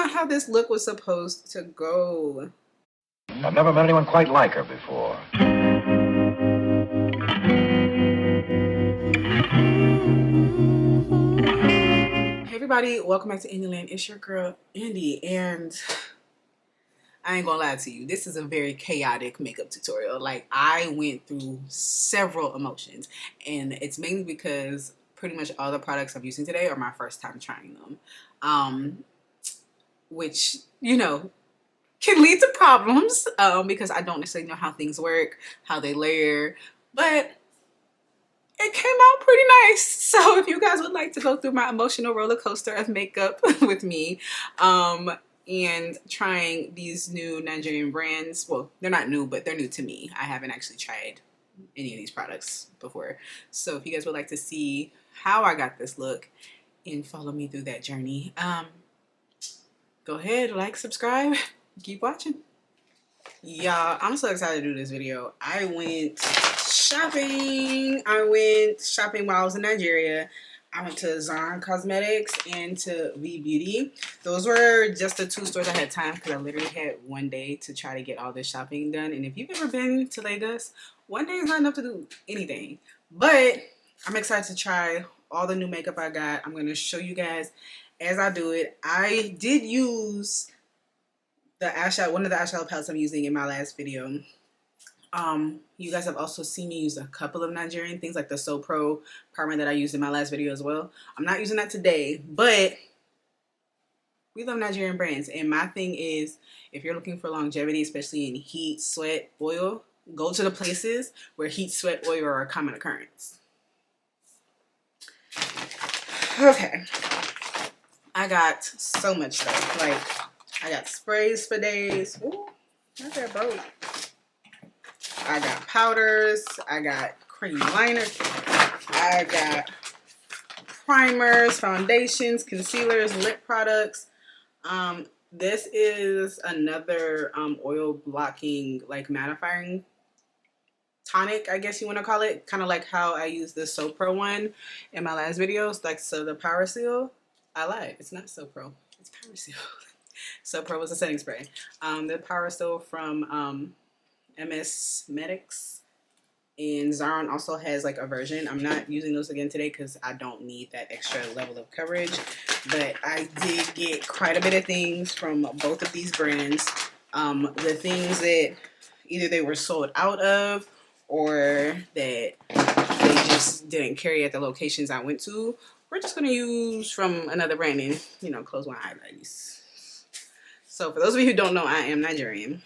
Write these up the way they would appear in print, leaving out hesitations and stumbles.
not how this look was supposed to go. I've never met anyone quite like her before. Hey everybody, welcome back to AndieLand. It's your girl, Andie, and I ain't gonna lie to you. This is a very chaotic makeup tutorial. Like, I went through several emotions, and it's mainly because pretty much all the products I'm using today are my first time trying them. Which, you know, can lead to problems because I don't necessarily know how things work, how they layer, but it came out pretty nice. So if you guys would like to go through my emotional roller coaster of makeup with me, and trying these new Nigerian brands, well, they're not new, but they're new to me. I haven't actually tried any of these products before. So if you guys would like to see how I got this look and follow me through that journey, go ahead, like, subscribe, keep watching. Y'all, I'm so excited to do this video. I went shopping while I was in Nigeria. I went to Zaron Cosmetics and to Vee Beauty. Those were just the two stores I had time because I literally had one day to try to get all this shopping done. And if you've ever been to Lagos, one day is not enough to do anything. But I'm excited to try all the new makeup I got. I'm going to show you guys as I do it. I did use the eyeshadow, one of the eyeshadow palettes I'm using in my last video. You guys have also seen me use a couple of Nigerian things like the So Pro primer that I used in my last video as well. I'm not using that today, but we love Nigerian brands. And my thing is, if you're looking for longevity, especially in heat, sweat, oil, go to the places where heat, sweat, oil are a common occurrence. Okay. I got so much stuff. Like, I got sprays for days. Ooh, not that broke. I got powders. I got cream liners. I got primers, foundations, concealers, lip products. This is another oil blocking, like mattifying tonic, I guess you want to call it. Kind of like how I used the So Pro one in my last videos. Like, so the Power Seal. I lied. It's not So Pro. It's Power Seal. So Pro was a setting spray. The Power Seal from MS Medics, and Zaron also has like a version. I'm not using those again today because I don't need that extra level of coverage, but I did get quite a bit of things from both of these brands. The things that either they were sold out of or that they just didn't carry at the locations I went to, we're just going to use from another brand and, you know, close my eyes. So for those of you who don't know, I am Nigerian.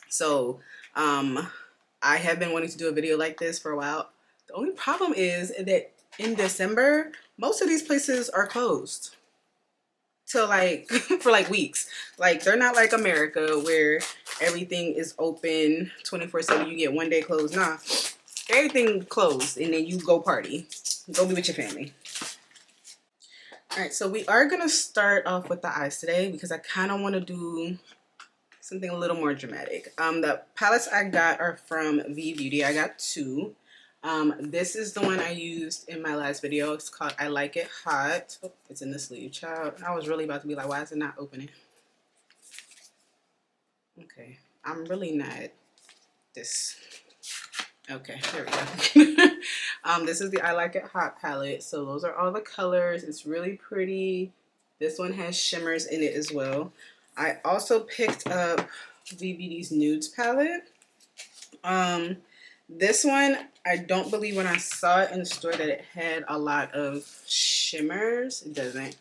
So I have been wanting to do a video like this for a while. The only problem is that in December, most of these places are closed till like for like weeks. Like, they're not like America where everything is open 24/7. You get one day closed. Nah, everything closed, and then you go party, go be with your family. All right, so we are gonna start off with the eyes today because I kind of want to do something a little more dramatic. The palettes I got are from Vee Beauty. I got two. This is the one I used in my last video. It's called I Like It Hot. Oh, it's in the sleeve, child. I was really about to be like, why is it not opening? Okay, I'm really not this. Okay, there we go. This is the I Like It Hot palette. So those are all the colors. It's really pretty. This one has shimmers in it as well. I also picked up Vee Beauty's Nudes palette. This one, I don't believe when I saw it in the store that it had a lot of shimmers. It doesn't.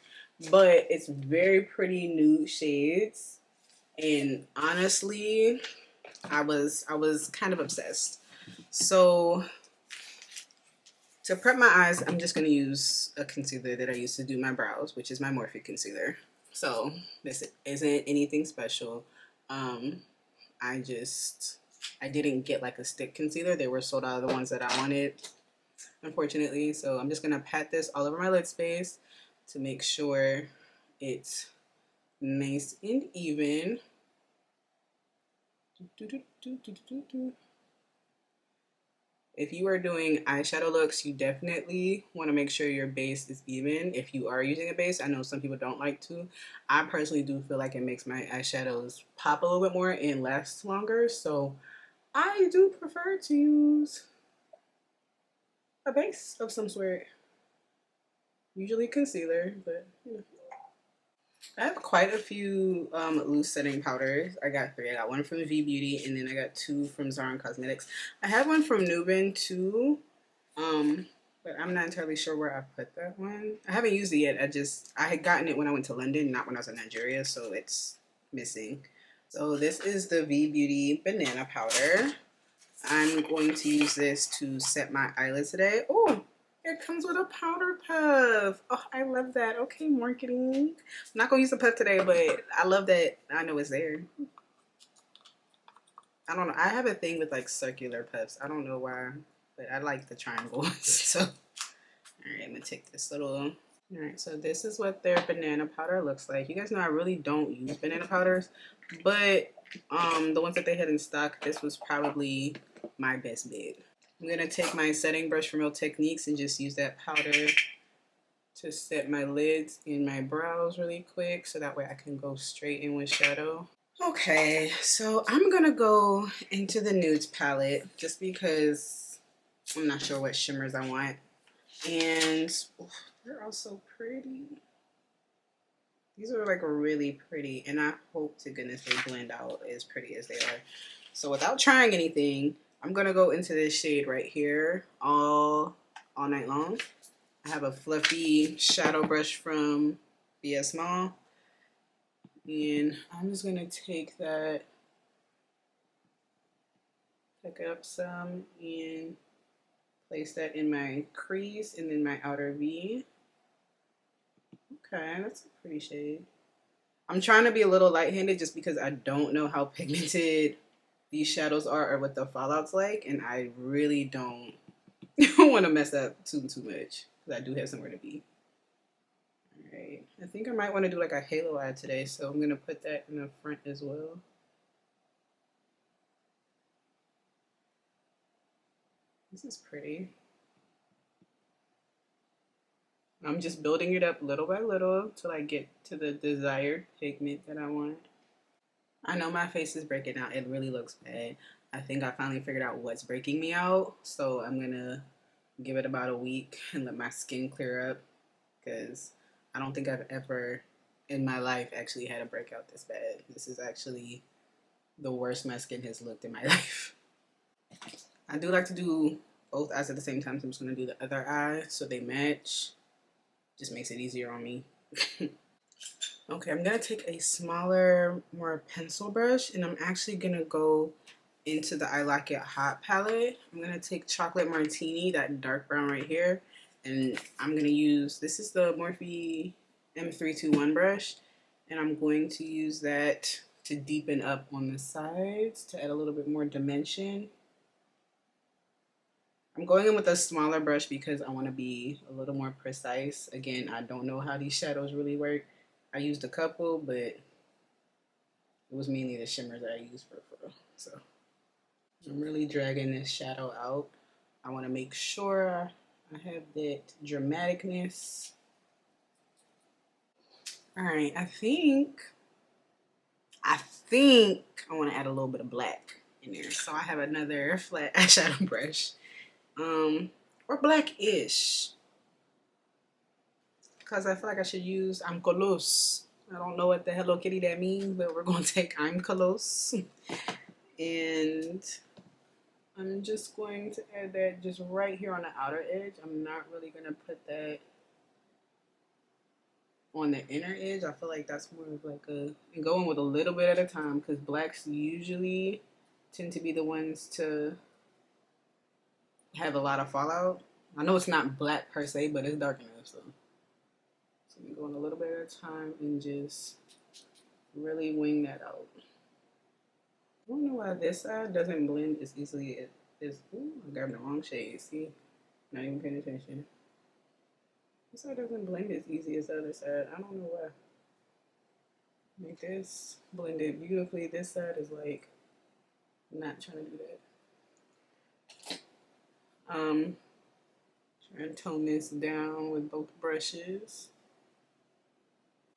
But it's very pretty nude shades. And honestly, I was kind of obsessed. So to prep my eyes, I'm just going to use a concealer that I used to do my brows, which is my Morphe concealer. So this isn't anything special. I didn't get like a stick concealer. They were sold out of the ones that I wanted, unfortunately. So I'm just going to pat this all over my lid space to make sure it's nice and even. if you are doing eyeshadow looks, you definitely want to make sure your base is even. If you are using a base, I know some people don't like to. I personally do feel like it makes my eyeshadows pop a little bit more and last longer. So I do prefer to use a base of some sort. Usually concealer, but you know. I have quite a few loose setting powders. I got 3. I got one from Vee Beauty, and then I got 2 from Zaron Cosmetics. I have one from Nuben too, but I'm not entirely sure where I put that one. I haven't used it yet. I had gotten it when I went to London, not when I was in Nigeria, so it's missing. So this is the Vee Beauty Banana Powder. I'm going to use this to set my eyelids today. Oh, it comes with a powder puff. Oh, I love that. Okay, marketing. I'm not going to use the puff today, but I love that I know it's there. I don't know. I have a thing with like circular puffs. I don't know why, but I like the triangles. So, all right, I'm going to take this little... All right, so this is what their banana powder looks like. You guys know I really don't use banana powders, but the ones that they had in stock, this was probably my best bet. I'm going to take my setting brush from Real Techniques and just use that powder to set my lids and my brows really quick so that way I can go straight in with shadow. Okay, so I'm going to go into the Nudes palette just because I'm not sure what shimmers I want. And they're all so pretty. These are like really pretty, and I hope to goodness they blend out as pretty as they are. So without trying anything, I'm gonna go into this shade right here all night long. I have a fluffy shadow brush from BS Small, and I'm just gonna take that, pick up some, and place that in my crease and in my outer V. Okay, that's a pretty shade. I'm trying to be a little light-handed just because I don't know how pigmented these shadows are or what the fallout's like, and I really don't want to mess up too much because I do have somewhere to be. Alright, I think I might want to do like a halo eye today, so I'm going to put that in the front as well. This is pretty. I'm just building it up little by little till I get to the desired pigment that I want. I know my face is breaking out. It really looks bad. I think I finally figured out what's breaking me out. So I'm going to give it about a week and let my skin clear up. Because I don't think I've ever in my life actually had a breakout this bad. This is actually the worst my skin has looked in my life. I do like to do both eyes at the same time. So I'm just going to do the other eye so they match. Just makes it easier on me. Okay, I'm going to take a smaller, more pencil brush, and I'm actually going to go into the I Like It Hot palette. I'm going to take Chocolate Martini, that dark brown right here, and I'm going to use, this is the Morphe M321 brush, and I'm going to use that to deepen up on the sides to add a little bit more dimension. I'm going in with a smaller brush because I want to be a little more precise. Again, I don't know how these shadows really work. I used a couple, but it was mainly the shimmers that I used for so I'm really dragging this shadow out. I want to make sure I have that dramaticness. Alright, I think I want to add a little bit of black in there. So I have another flat eyeshadow brush. Or black-ish. Because I feel like I should use I'm Colos. I don't know what the Hello Kitty that means, but we're going to take I'm Colos. And I'm just going to add that just right here on the outer edge. I'm not really going to put that on the inner edge. I feel like that's more of like a, and going with a little bit at a time because blacks usually tend to be the ones to have a lot of fallout. I know it's not black per se, but it's dark enough, so I'm going a little bit at a time and just really wing that out. I don't know why this side doesn't blend as easily as, ooh, I grabbed the wrong shade, see? Not even paying attention. This side doesn't blend as easy as the other side. I don't know why. Like this blended beautifully. This side is like not trying to do that. Trying to tone this down with both brushes.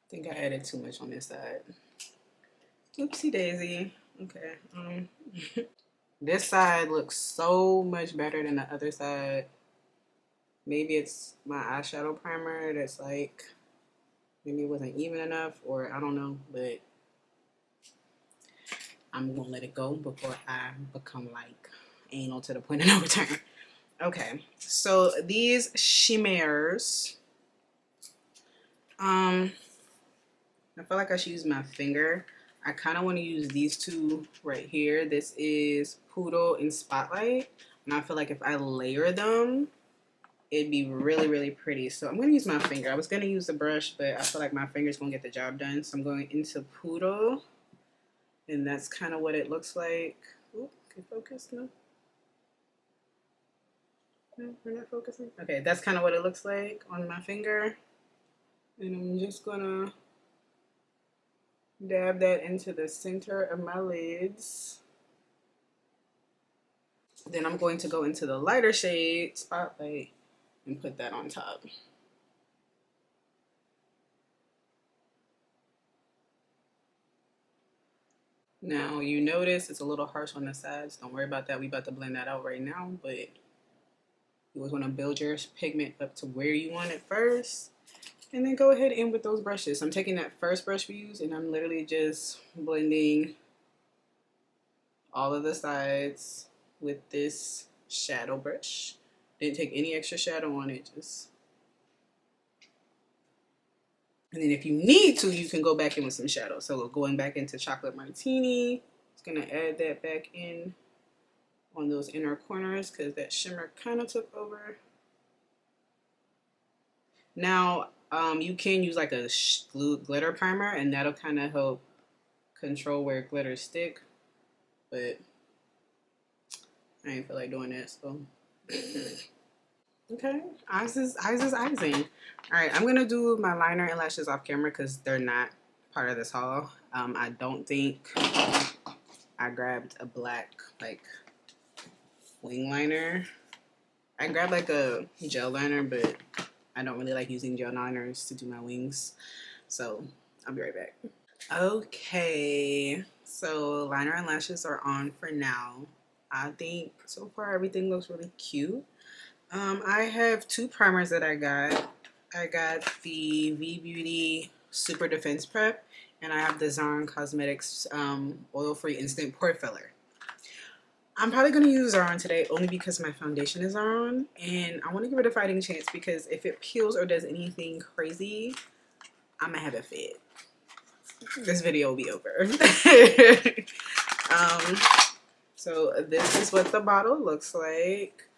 I think I added too much on this side. Oopsie daisy. Okay. This side looks so much better than the other side. Maybe it's my eyeshadow primer that's like, maybe it wasn't even enough, or I don't know, but I'm gonna let it go before I become like anal to the point of no return. Okay, so these shimmers, I feel like I should use my finger. I kind of want to use these two right here. This is Poodle and Spotlight, and I feel like if I layer them, it'd be really, really pretty. So I'm going to use my finger. I was going to use the brush, but I feel like my finger's going to get the job done. So I'm going into Poodle, and that's kind of what it looks like. Ooh, can you focus? No? No, we're not focusing? Okay, that's kind of what it looks like on my finger. And I'm just going to dab that into the center of my lids. Then I'm going to go into the lighter shade, Spotlight, and put that on top. Now you notice it's a little harsh on the sides. Don't worry about that. We about to blend that out right now, but you always want to build your pigment up to where you want it first. And then go ahead in with those brushes. I'm taking that first brush we used and I'm literally just blending all of the sides with this shadow brush. Didn't take any extra shadow on it, just. And then if you need to, you can go back in with some shadow. So going back into Chocolate Martini, it's gonna add that back in on those inner corners because that shimmer kind of took over. Now, you can use like a glitter primer and that'll kind of help control where glitters stick, but I ain't feel like doing that, so. Okay, eyes is eyesing. All right, I'm gonna do my liner and lashes off camera because they're not part of this haul. I don't think I grabbed a black like wing liner. I grabbed like a gel liner, but I don't really like using gel liners to do my wings. So I'll be right back. Okay, so liner and lashes are on for now. I think so far everything looks really cute. I have two primers that I got. I got the Vee Beauty Super Defense Prep, and I have the Zaron Cosmetics Oil-Free Instant Pore Filler. I'm probably going to use Zaron today only because my foundation is Zaron, and I want to give it a fighting chance because if it peels or does anything crazy, I'm going to have a fit. This video will be over. So this is what the bottle looks like.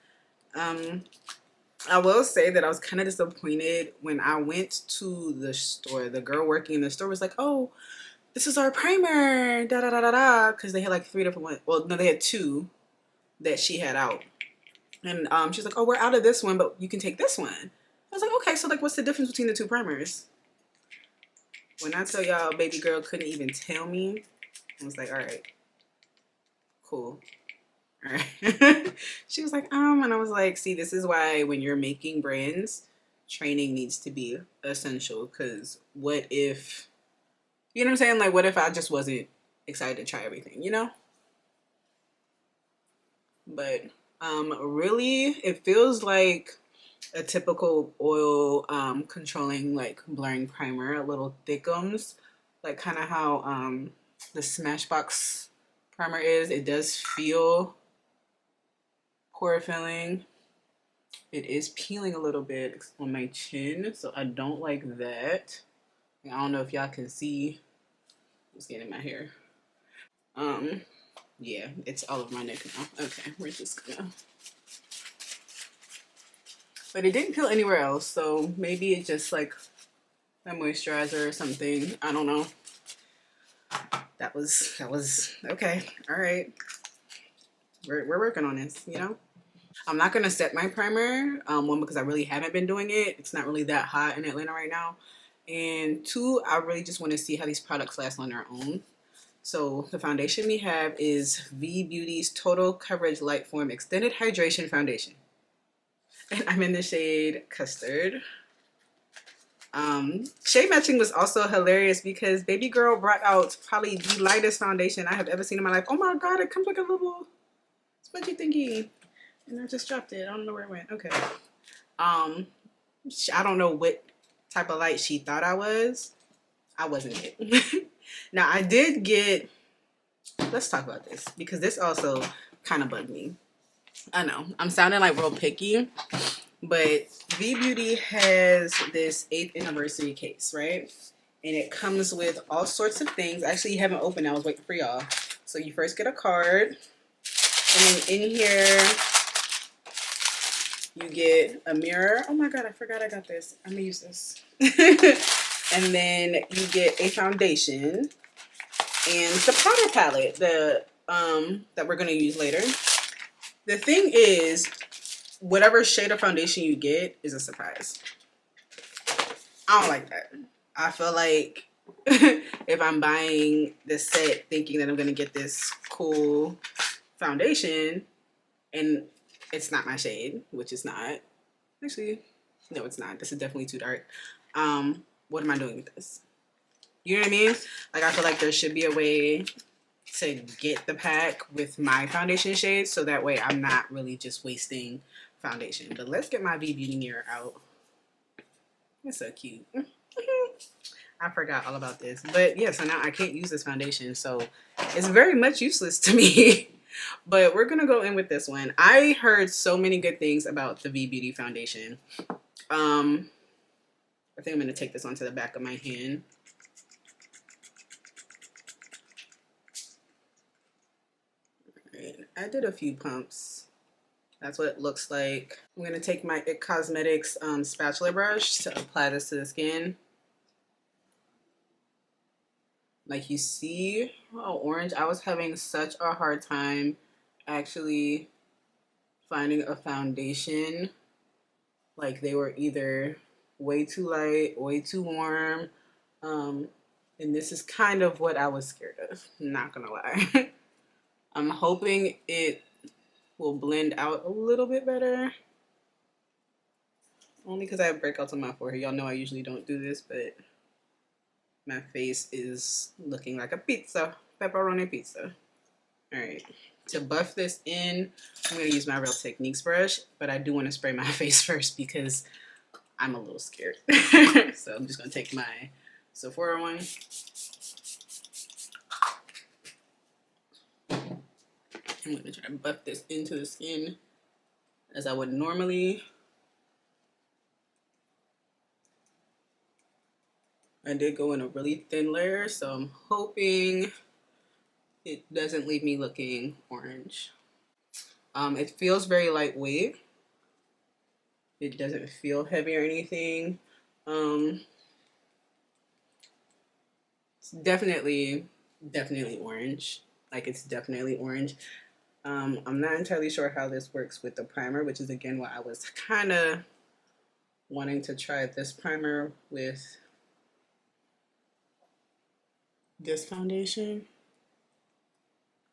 I will say that I was kind of disappointed when I went to the store. The girl working in the store was like, "Oh, this is our primer, da da da da da," because they had like 3 different ones. Well, no, they had 2 that she had out, and she's like, "Oh, we're out of this one, but you can take this one." I was like, "Okay, so like, what's the difference between the 2 primers?" When I tell y'all, baby girl couldn't even tell me, I was like, "All right, cool." All right. She was like, and I was like, see, this is why when you're making brands, training needs to be essential. Because what if, you know what I'm saying? Like, what if I just wasn't excited to try everything, you know? But really, it feels like a typical oil controlling, like, blurring primer, a little thickums, like kind of how the Smashbox primer is. It does feel pore filling. It is peeling a little bit on my chin, so I don't like that. I don't know if y'all can see what's getting in my hair. Yeah, it's all over my neck now. Okay, we're just gonna. But it didn't peel anywhere else, so maybe it's just like a moisturizer or something. I don't know. That was okay. All right. We're working on this, you know? I'm not going to set my primer, one, because I really haven't been doing it. It's not really that hot in Atlanta right now. And 2, I really just want to see how these products last on their own. So the foundation we have is Vee Beauty's Total Coverage Light Form Extended Hydration Foundation. And I'm in the shade Custard. Shade matching was also hilarious because baby girl brought out probably the lightest foundation I have ever seen in my life. Oh my god, it comes like a little spongy thingy. And I just dropped it. I don't know where it went. Okay. I don't know what type of light she thought I was. I wasn't it. Now I did get, let's talk about this because this also kind of bugged me. I know I'm sounding like real picky, but Vee Beauty has this 8th anniversary case, right? And it comes with all sorts of things. Actually, you haven't opened. I was waiting for y'all. So you first get a card, and then in here you get a mirror. Oh my god, I forgot I got this. I'm gonna use this. And then you get a foundation and the powder palette that we're gonna use later. The thing is, whatever shade of foundation you get is a surprise. I don't like that. I feel like if I'm buying this set thinking that I'm gonna get this cool foundation and it's not my shade, which is not. Actually, no, it's not. This is definitely too dark. What am I doing with this? You know what I mean? Like, I feel like there should be a way to get the pack with my foundation shade so that way I'm not really just wasting foundation. But let's get my Vee Beauty mirror out. It's so cute. I forgot all about this. But yeah, so now I can't use this foundation. So it's very much useless to me. But we're going to go in with this one. I heard so many good things about the Vee Beauty foundation. I think I'm going to take this onto the back of my hand. Right. I did a few pumps. That's what it looks like. I'm going to take my IT Cosmetics spatula brush to apply this to the skin. Like, you see how orange? I was having such a hard time actually finding a foundation. Like, they were either way too light, way too warm. And this is kind of what I was scared of, not gonna lie. I'm hoping it will blend out a little bit better. Only because I have breakouts on my forehead. Y'all know I usually don't do this, but my face is looking like a pizza, pepperoni pizza. All right, to buff this in, I'm gonna use my Real Techniques brush, but I do want to spray my face first because I'm a little scared. So I'm just gonna take my Sephora one. I'm gonna try to buff this into the skin as I would normally. I did go in a really thin layer, so I'm hoping it doesn't leave me looking orange. It feels very lightweight. It doesn't feel heavy or anything. It's definitely orange. Like, it's definitely orange. I'm not entirely sure how this works with the primer, which is again why I was kind of wanting to try this primer with this foundation.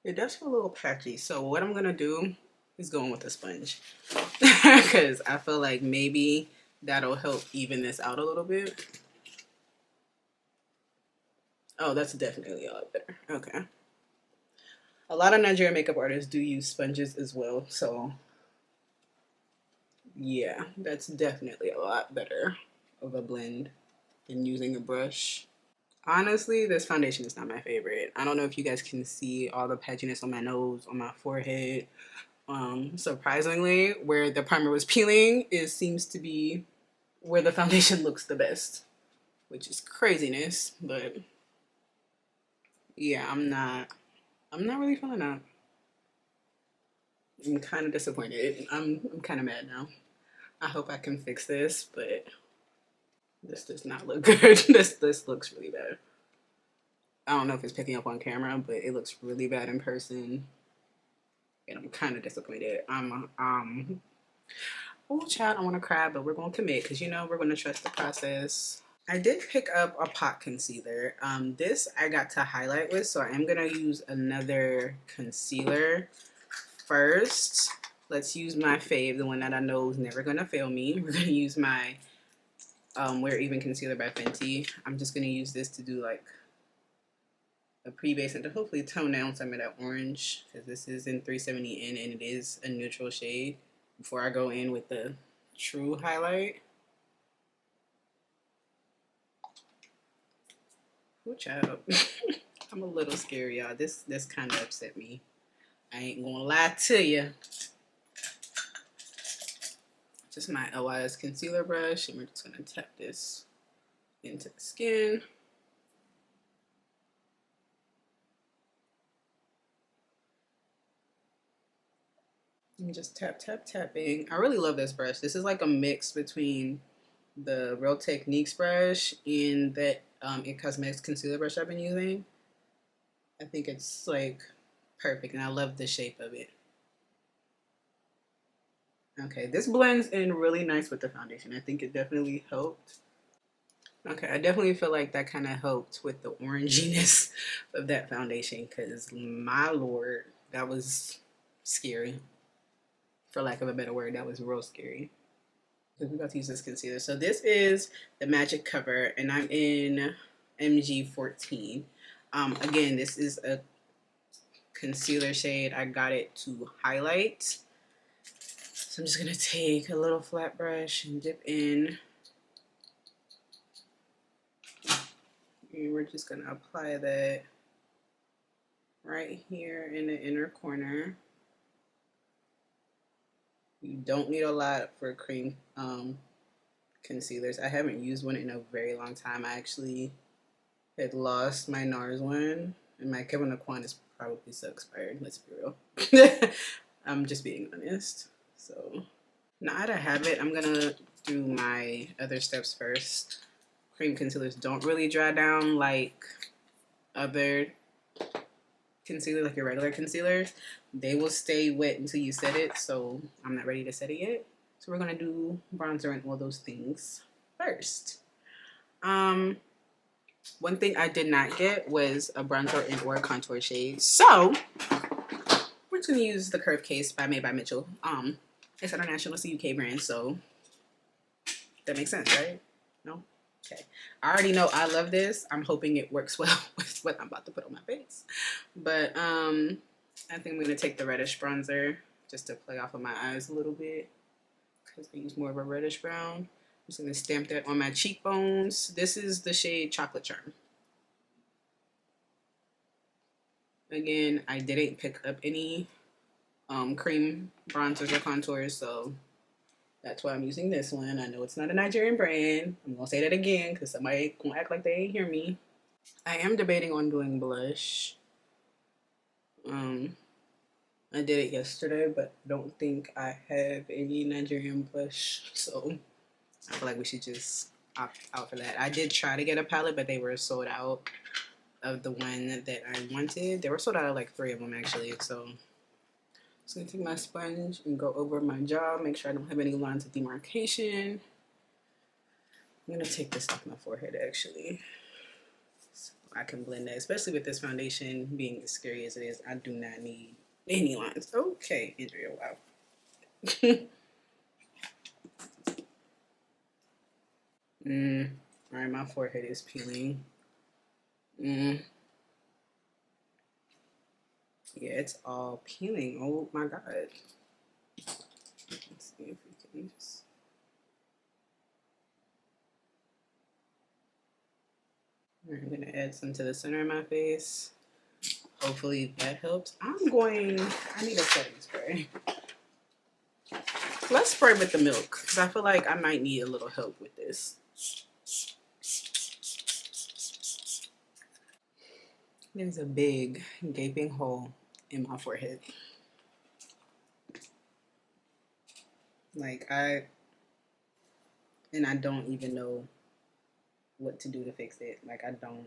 It does feel a little patchy, so what I'm gonna do is go in with a sponge because I feel like maybe that'll help even this out a little bit. Oh, that's definitely a lot better. Okay. A lot of Nigerian makeup artists do use sponges as well, so yeah, that's definitely a lot better of a blend than using a brush. Honestly, this foundation is not my favorite. I don't know if you guys can see all the patchiness on my nose, on my forehead. Surprisingly, where the primer was peeling, it seems to be where the foundation looks the best, which is craziness, but yeah, I'm not really feeling that. I'm kind of disappointed. I'm kind of mad now. I hope I can fix this, but this does not look good. This looks really bad. I don't know if it's picking up on camera, but it looks really bad in person. And I'm kind of disappointed. Oh, child, I want to cry, but we're going to commit because, you know, we're going to trust the process. I did pick up a pot concealer. This I got to highlight with, so I am going to use another concealer first. let's use my fave, the one that I know is never gonna fail me. We're gonna use my Wear Even Concealer by Fenty. I'm just gonna use this to do like a pre-base and to hopefully tone down some of that orange, because this is in 370N and it is a neutral shade, before I go in with the true highlight. Watch out. I'm a little scared, y'all. This kind of upset me. I ain't gonna lie to you. Just my LYS concealer brush, and we're just gonna tap this into the skin. And just tapping. I really love this brush. This is like a mix between the Real Techniques brush and that It Cosmetics concealer brush I've been using. I think it's like perfect, and I love the shape of it. Okay, this blends in really nice with the foundation. I think it definitely helped. Okay, I definitely feel like that kind of helped with the oranginess of that foundation, because my lord, that was scary. For lack of a better word, that was real scary. We're about to use this concealer. So this is the Magic Cover, and I'm in MG14. Again, this is a concealer shade. I got it to highlight. So I'm just gonna take a little flat brush and dip in. And we're just gonna apply that right here in the inner corner. You don't need a lot for cream concealers. I haven't used one in a very long time. I actually had lost my NARS one, and my Kevin Aquan is probably so expired. Let's be real. I'm just being honest. So now that I have it, I'm gonna do my other steps first. Cream concealers don't really dry down like other concealer, like your regular concealers. They will stay wet until you set it, so I'm not ready to set it yet. So we're gonna do bronzer and all those things first. One thing I did not get was a bronzer and or contour shade, so we're just gonna use the Curve Case by Made by Mitchell. It's an international, it's a UK brand, so that makes sense, right? No? Okay. I already know I love this. I'm hoping it works well with what I'm about to put on my face. But I think I'm gonna take the reddish bronzer just to play off of my eyes a little bit, because I use more of a reddish brown. I'm just gonna stamp that on my cheekbones. This is the shade Chocolate Charm. Again, I didn't pick up any cream bronzers or contours, so that's why I'm using this one. I know it's not a Nigerian brand. I'm gonna say that again because somebody gonna act like they ain't hear me. I am debating on doing blush. I did it yesterday, but I don't think I have any Nigerian blush, so I feel like we should just opt out for that. I did try to get a palette, but they were sold out of the one that I wanted. They were sold out of like 3 of them actually, so I'm just gonna take my sponge and go over my jaw, make sure I don't have any lines of demarcation. I'm gonna take this off my forehead actually, so I can blend that, especially with this foundation being as scary as it is. I do not need any lines. Okay, Andrea, wow. Alright, my forehead is peeling. Yeah, it's all peeling. Oh my god. Let's see if we can just... I'm gonna add some to the center of my face. Hopefully that helps. I need a setting spray. Let's spray with the milk, because I feel like I might need a little help with this. There's a big gaping hole in my forehead. Like I don't even know what to do to fix it. Like I don't.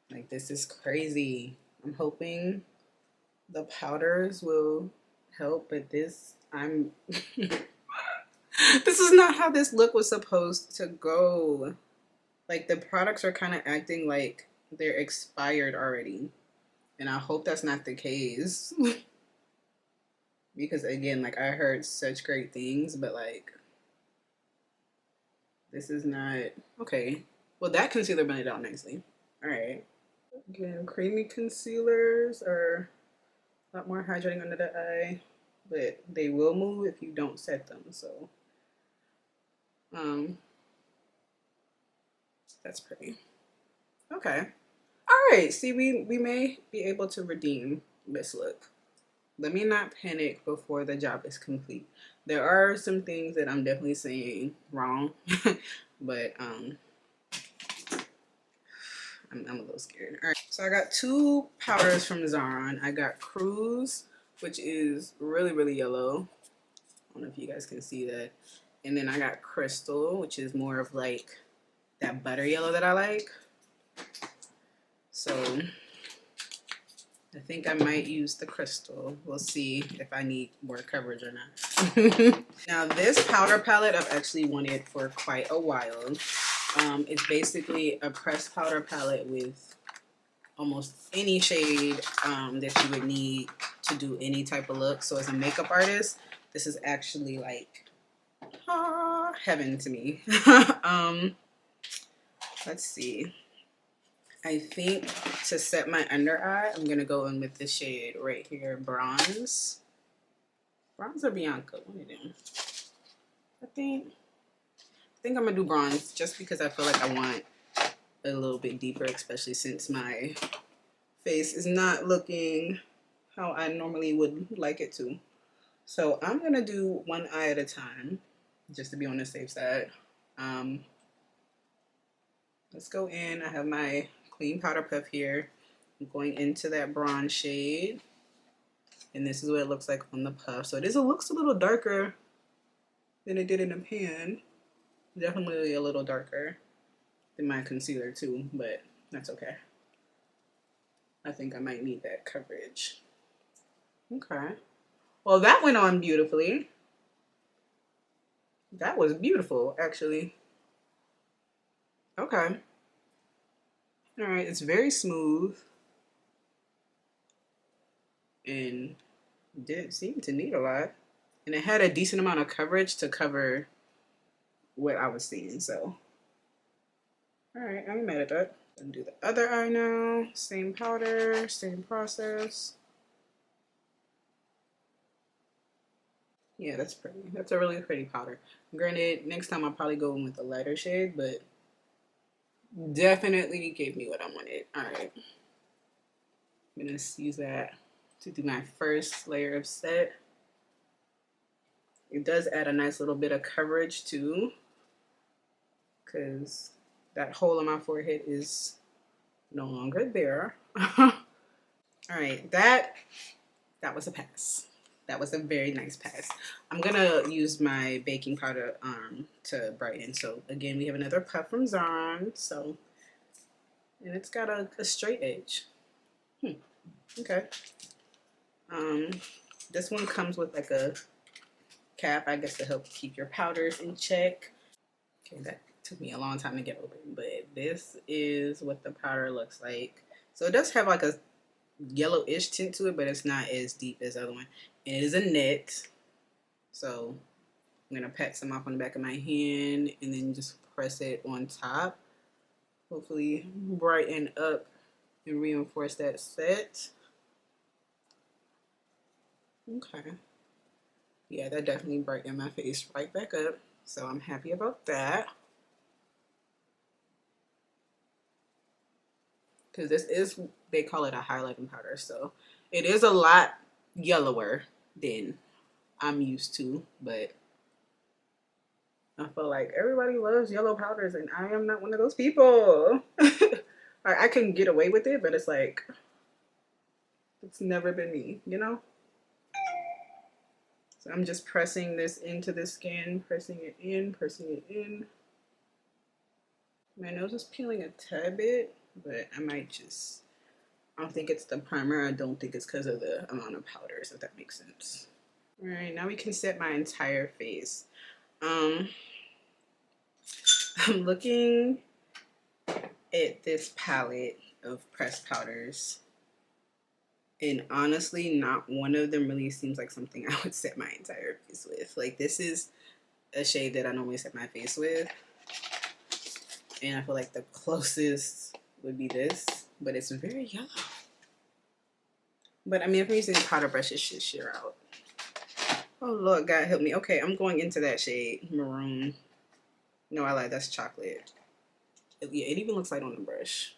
Like this is crazy. I'm hoping the powders will help, but this, this is not how this look was supposed to go. Like the products are kind of acting like they're expired already, and I hope that's not the case. because again, like I heard such great things, but like this is not okay. Well, that concealer blended out nicely. All right. Again, creamy concealers are a lot more hydrating under the eye, but they will move if you don't set them. So, that's pretty. Okay. All right. See, we may be able to redeem this look. Let me not panic before the job is complete. There are some things that I'm definitely saying wrong, but I'm a little scared. All right, so I got two powders from Zaron. I got Cruise, which is really, really yellow. I don't know if you guys can see that. And then I got Crystal, which is more of like that butter yellow that I like. So I think I might use the Crystal. We'll see if I need more coverage or not. Now this powder palette I've actually wanted for quite a while. It's basically a pressed powder palette with almost any shade that you would need to do any type of look. So as a makeup artist, this is actually like heaven to me. Let's see. I think to set my under eye, I'm gonna go in with this shade right here, Bronze. Bronze or Bianca? What are you doing? I think I'm gonna do Bronze just because I feel like I want a little bit deeper, especially since my face is not looking how I normally would like it to. So I'm gonna do one eye at a time, just to be on the safe side. Let's go in. I have my clean powder puff here. I'm going into that bronze shade, and this is what it looks like on the puff. So it looks a little darker than it did in the pan. Definitely a little darker than my concealer too, but that's okay. I think I might need that coverage. Okay. Well, that went on beautifully. That was beautiful, actually. Okay. All right, it's very smooth. And didn't seem to need a lot. And it had a decent amount of coverage to cover what I was seeing, so. All right, I'm mad at that. Gonna do the other eye now. Same powder, same process. Yeah, that's pretty. That's a really pretty powder. Granted, next time I'll probably go in with a lighter shade, but definitely gave me what I wanted. All right. I'm gonna use that to do my first layer of set. It does add a nice little bit of coverage too, because that hole on my forehead is no longer there. All right, that was a pass. That was a very nice pass. I'm gonna use my baking powder to brighten. So again, we have another puff from Zaron. So, and it's got a straight edge. Okay. This one comes with like a cap, I guess, to help keep your powders in check. Okay, that took me a long time to get open, but this is what the powder looks like. So it does have like a yellowish tint to it, but it's not as deep as the other one. And it is a net. So I'm gonna pat some off on the back of my hand and then just press it on top. Hopefully brighten up and reinforce that set. Okay. Yeah, that definitely brightened my face right back up. So I'm happy about that. Because this is, they call it a highlighting powder. So it is a lot yellower than I'm used to. But I feel like everybody loves yellow powders and I am not one of those people. I can get away with it, but it's like, it's never been me, you know? So I'm just pressing this into the skin, pressing it in, pressing it in. My nose is peeling a tad bit, but I might just, I don't think it's the primer. I don't think it's because of the amount of powders, if that makes sense. All right, now we can set my entire face. I'm looking at this palette of pressed powders, And honestly, not one of them really seems like something I would set my entire face with. Like, this is a shade that I normally set my face with. And I feel like the closest would be this. But it's very yellow. But I mean, if I'm using a powder brush, it should sheer out. Oh, Lord, God help me. Okay, I'm going into that shade. Maroon. No, I lied. That's chocolate. Yeah, it even looks light on the brush.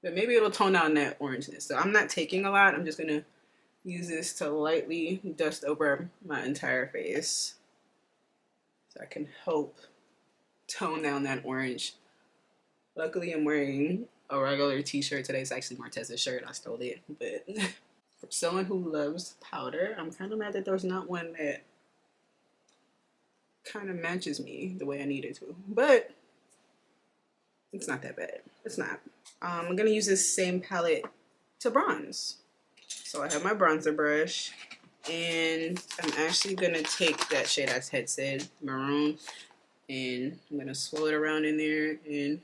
But maybe it'll tone down that orangeness. So I'm not taking a lot. I'm just going to use this to lightly dust over my entire face. So I can help tone down that orange. Luckily, I'm wearing a regular t-shirt today. It's actually Martez's shirt. I stole it. But for someone who loves powder, I'm kind of mad that there's not one that kind of matches me the way I need it to. But it's not that bad. It's not. I'm going to use this same palette to bronze. So I have my bronzer brush. And I'm actually going to take that shade I had said, maroon. And I'm going to swirl it around in there and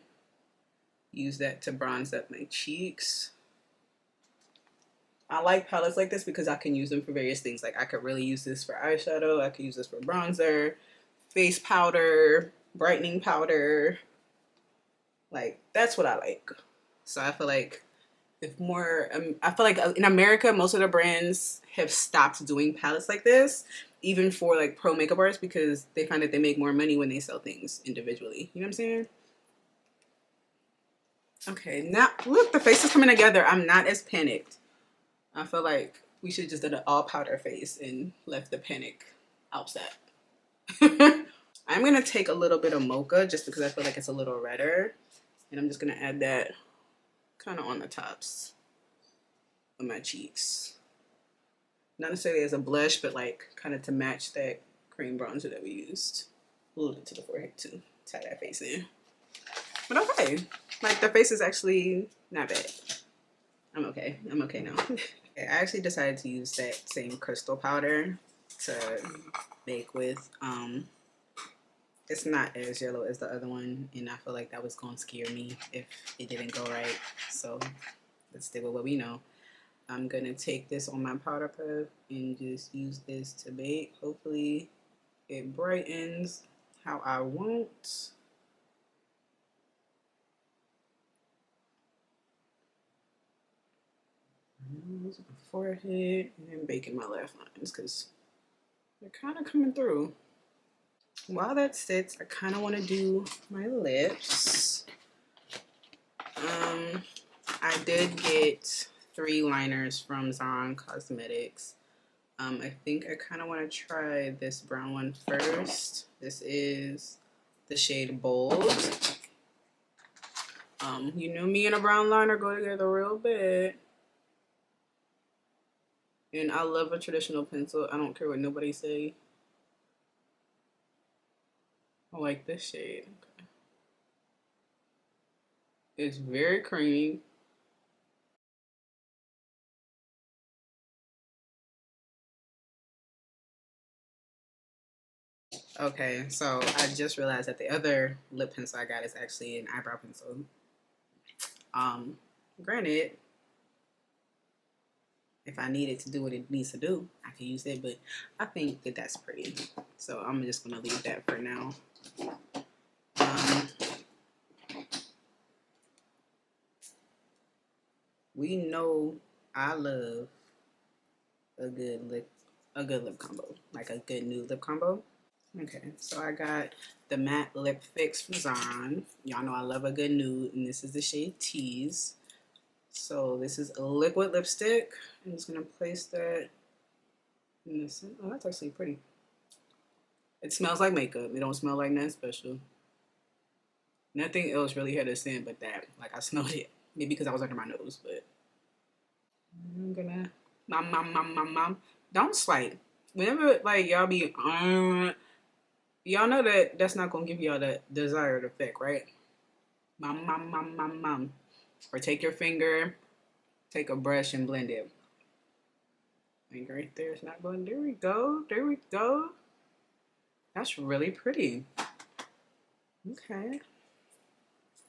use that to bronze up my cheeks. I like palettes like this because I can use them for various things. Like, I could really use this for eyeshadow. I could use this for bronzer, face powder, brightening powder. Like, that's what I like. So I feel like if more, I feel like in America, most of the brands have stopped doing palettes like this, even for like pro makeup artists, because they find that they make more money when they sell things individually. You know what I'm saying? Okay, now look, the face is coming together. I'm not as panicked. I feel like we should just done an all powder face and left the panic outside. I'm going to take a little bit of mocha just because I feel like it's a little redder. And I'm just going to add that kind of on the tops of my cheeks. Not necessarily as a blush, but like kind of to match that cream bronzer that we used. A little bit to the forehead too. Tie that face in. But okay. Like, the face is actually not bad. I'm okay. I'm okay now. I actually decided to use that same crystal powder to bake with. It's not as yellow as the other one, and I feel like that was going to scare me if it didn't go right. So let's stick with what we know. I'm going to take this on my powder puff and just use this to bake. Hopefully it brightens how I want. My forehead, and then baking my laugh lines because they're kind of coming through. While that sits, I kind of want to do my lips. I did get 3 liners from Zaron Cosmetics. I think I kind of want to try this brown one first. This is the shade Bold. You know, me and a brown liner go together real bad. And I love a traditional pencil. I don't care what nobody say. I like this shade. Okay. It's very creamy. Okay, so I just realized that the other lip pencil I got is actually an eyebrow pencil. Granted, if I needed to do what it needs to do, I could use it, but I think that that's pretty. So I'm just gonna leave that for now. We know I love a good lip combo, like a good nude lip combo. Okay, so I got the matte lip fix from Zaron. Y'all know I love a good nude, and this is the shade Tease. So this is a liquid lipstick. I'm just gonna place that in this. Oh, that's actually pretty. It smells like makeup. It don't smell like nothing special. Nothing else really had a scent but that. Like, I smelled it. Maybe because I was under my nose, but I'm gonna mom. Don't swipe. Whenever like y'all be y'all know that that's not gonna give y'all that desired effect, right? Mom. Or take your finger, take a brush and blend it. Finger right there. It's not going. There we go. There we go. That's really pretty. Okay.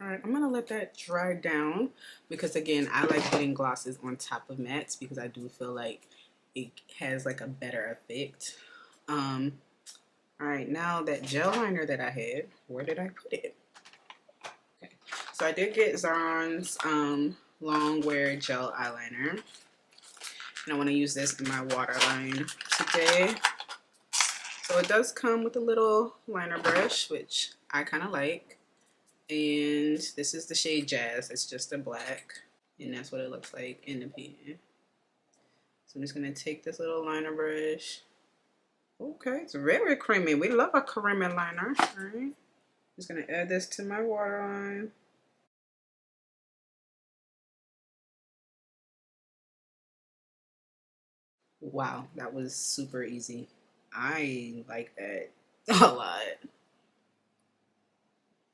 All right, I'm gonna let that dry down because again, I like putting glosses on top of mattes because I do feel like it has like a better effect. All right, now that gel liner that I had, where did I put it? Okay, so I did get Zaron's long wear gel eyeliner, and I want to use this in my waterline today. So it does come with a little liner brush, which I kind of like. And this is the shade Jazz. It's just a black. And that's what it looks like in the pan. So I'm just going to take this little liner brush. Okay, it's very creamy. We love a creamy liner. Alright. Just going to add this to my waterline. Wow, that was super easy. I like that a lot.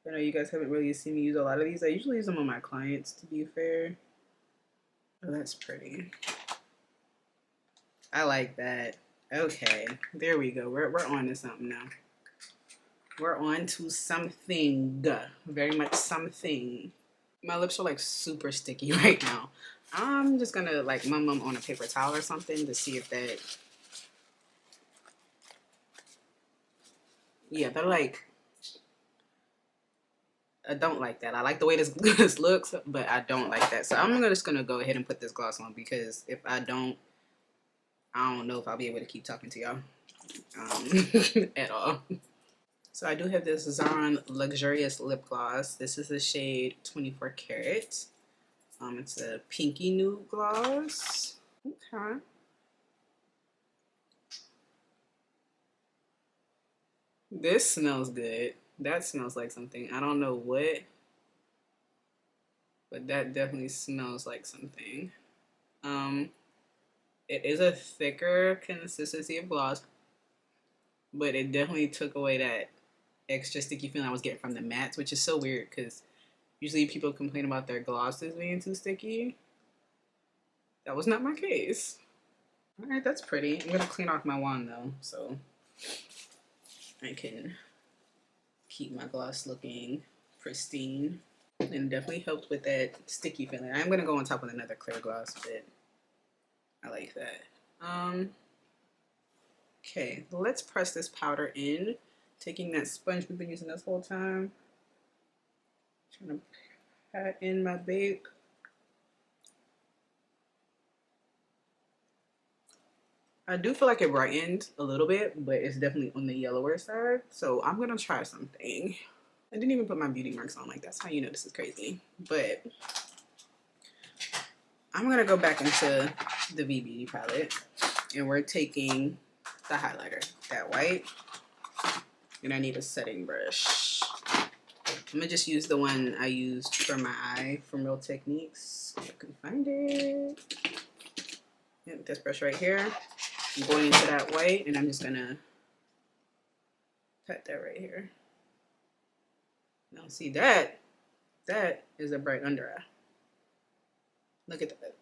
I know you guys haven't really seen me use a lot of these. I usually use them on my clients, to be fair. Oh, that's pretty. I like that. Okay, there we go. We're on to something now. We're on to something. Very much something. My lips are like super sticky right now. I'm just gonna like mum them on a paper towel or something to see if that. Yeah, they're like. I don't like that. I like the way this looks, but I don't like that. So I'm just gonna go ahead and put this gloss on because if I don't know if I'll be able to keep talking to y'all at all. So I do have this Zaron Luxurious Lip Gloss. This is the shade 24 Karat. It's a pinky nude gloss. Okay. This smells good. That smells like something. I don't know what, but that definitely smells like something. It is a thicker consistency of gloss, but it definitely took away that extra sticky feeling I was getting from the mattes, which is so weird because usually people complain about their glosses being too sticky. That was not my case. All right, that's pretty. I'm gonna clean off my wand though, so I can keep my gloss looking pristine. And definitely helped with that sticky feeling. I'm gonna go on top with another clear gloss, but I like that. Okay, let's press this powder in. Taking that sponge we've been using this whole time. Trying to pat in my bake. I do feel like it brightened a little bit, but it's definitely on the yellower side. So I'm gonna try something. I didn't even put my beauty marks on, like that's how you know this is crazy. But I'm gonna go back into the Vee Beauty palette and we're taking the highlighter, that white, and I need a setting brush. I'm gonna just use the one I used for my eye from Real Techniques. If I can find it. Yep, this brush right here. I'm going into that white and I'm just gonna pat that right here. Now see that is a bright under eye. Look at that.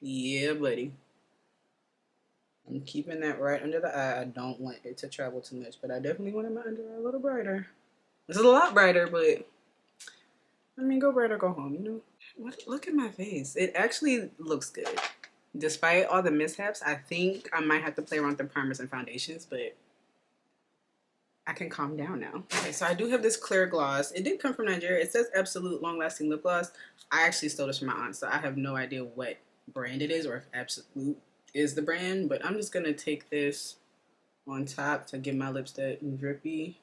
Yeah, buddy. I'm keeping that right under the eye. I don't want it to travel too much, but I definitely wanted my under eye a little brighter. This is a lot brighter, but I mean, go bright or go home, you know? What? Look at my face. It actually looks good. Despite all the mishaps, I think I might have to play around with the primers and foundations, but I can calm down now. Okay, so I do have this clear gloss. It did come from Nigeria. It says Absolute Long Lasting Lip Gloss. I actually stole this from my aunt, so I have no idea what brand it is or if Absolute is the brand, but I'm just gonna take this on top to give my lips that drippy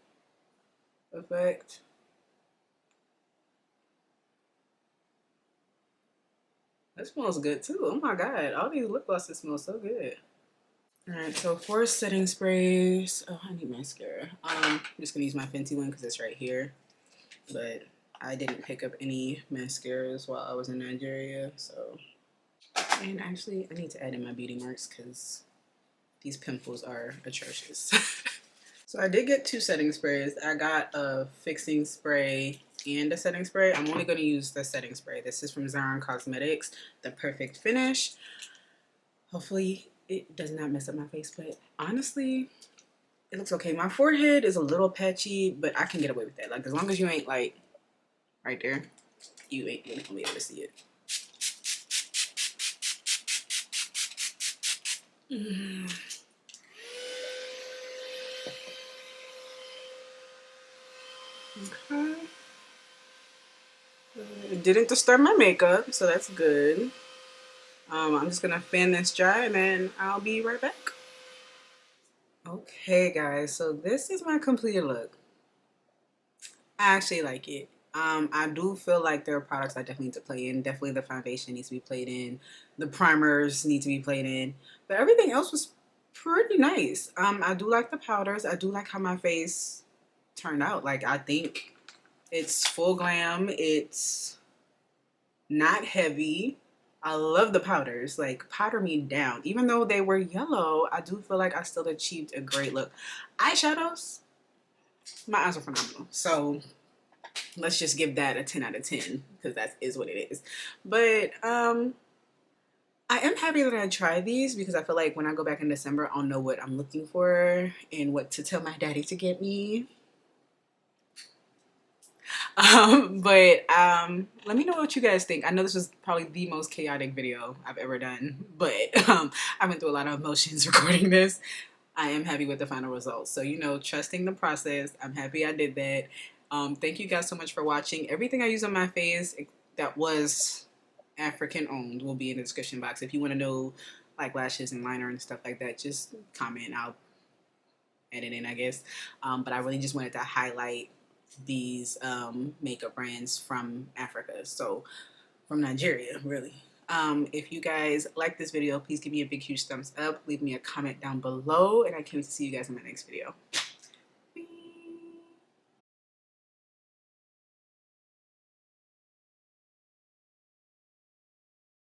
effect. That smells good too. Oh my god, all these lip glosses smell so good. Alright, so for setting sprays, oh, I need mascara. I'm just gonna use my Fenty one because it's right here. But I didn't pick up any mascaras while I was in Nigeria, so. And actually, I need to add in my beauty marks because these pimples are atrocious. So I did get two setting sprays. I got a fixing spray and a setting spray. I'm only gonna use the setting spray. This is from Zaron Cosmetics, the Perfect Finish. Hopefully it does not mess up my face, but honestly, it looks okay. My forehead is a little patchy, but I can get away with that. Like, as long as you ain't like right there. You ain't gonna be able to see it. Okay. It didn't disturb my makeup, so that's good. I'm just gonna fan this dry and then I'll be right back. Okay guys, so this is my completed look. I actually like it. I do feel like there are products I definitely need to play in. Definitely the foundation needs to be played in. The primers need to be played in. But everything else was pretty nice. I do like the powders. I do like how my face turned out. Like, I think it's full glam. It's not heavy. I love the powders. Like, powder me down. Even though they were yellow, I do feel like I still achieved a great look. Eyeshadows, my eyes are phenomenal. So let's just give that a 10 out of 10 because that is what it is. But I am happy that I tried these because I feel like when I go back in December, I'll know what I'm looking for and what to tell my daddy to get me. Let me know what you guys think. I know this was probably the most chaotic video I've ever done, but I went through a lot of emotions recording this. I am happy with the final results. So, you know, trusting the process. I'm happy I did that. Thank you guys so much for watching. Everything I use on my face that was African owned will be in the description box. If you want to know like lashes and liner and stuff like that, just comment. I'll edit in, I guess. But I really just wanted to highlight these makeup brands from Africa. So from Nigeria, really. If you guys like this video, please give me a big, huge thumbs up. Leave me a comment down below, and I can't wait to see you guys in my next video.